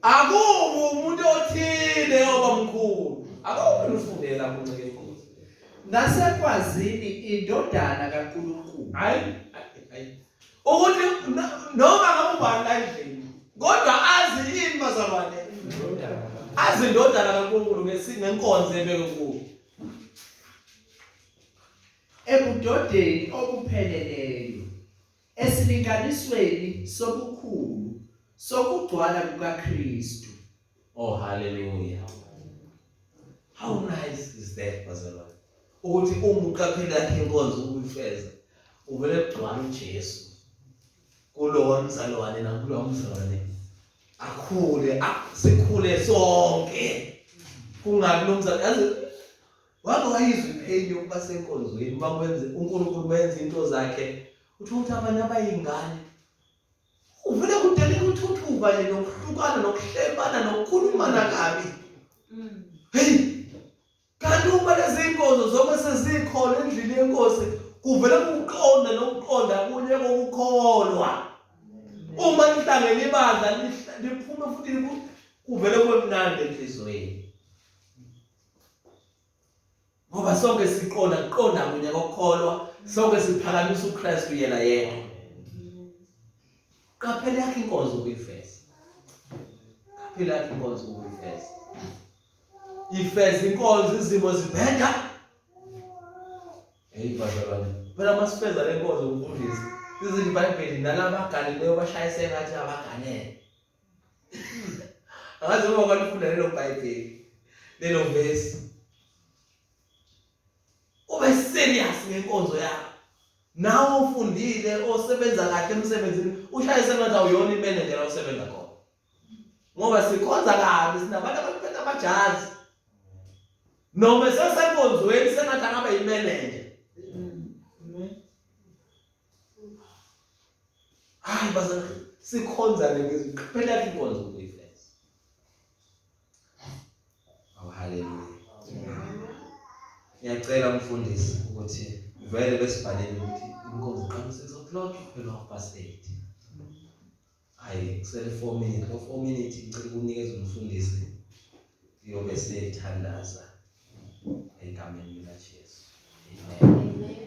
akubo umuntu othile obamkhulu. Akukho ufundela kuncike inkonzo. Nasekwazini indodana kaNkulunkulu. Hayi. Ukuthi noma ngabubani la endlini kodwa azi yini bazalwane azi indodana kaNkulunkulu ngenkonzo ebeke kuyo. Ebudodeni obupheleleyo esilinganisweni sobukhulu sokugcwala kukaKristu. Oh hallelujah. How nice is that bazalwane? Ukuthi uqaphela yakhe inkonzo ukuyifeza uvele kugcwala uJesu kulowo mzalwane nakulowo mzalwane akhule sikhule sonke kungabi nomzalwane yazi wake wayizwa ipheli yokuba senkonzweni bakwenze uNkulunkulu benza into zakhe uthi abantu abayingane uvele kudele ukuthuthuva nje nokuhlukana nokuhlebana nokukhulumana kabi. Hey kanti uma lezi inkonzo zonke sezikhona endlini yenkosi kuvele ukuqonda nokuqonda kunye kokukholwa. Uma lihlangene ibandla liphume futhi kuvele kwemnandi enhlizweni. Ngoba sonke siqonda kunye kokukholwa, sonke siphakamisa uKristu yena yedwa. Qaphela yakhe inkonzo ukuyifeza. Qaphela yakhe inkonzo ukuyifeza. Ifeza inkonzo izimo zibheda. Hey bazalwane. Phela masifeza le nkonzo umfundisi. Izinto iBhayibheli nalaba Galileyo bashayise ngathi abaganele. Angazi uma kwalifunda lelo iBhayibheli. Lelo verse. Ube serious ngenkonzo yakho. Nawe ufundile osebenza kahle emsebenzini ushayise ngathi awuyona imanager la usebenza khona. Ngoba sikhonza kabi sinabantu abaphethe amajazi. Noma sesenkonzweni sengathi angabe imanager. Hayi bazalwane sikhonza ngeziqaphela yakhe inkonzo ukuyifeza. Oh hallelujah. Ngiyacela umfundisi ukuthi vele besibhalele ukuthi inkonzo iqhamuka 6 o'clock kuphela 8:30. Hayi kusele 4 minutes, 4 minutes ngicela ukunikeza umfundisi iyobe seyithandaza egameni likaJesu. Amen.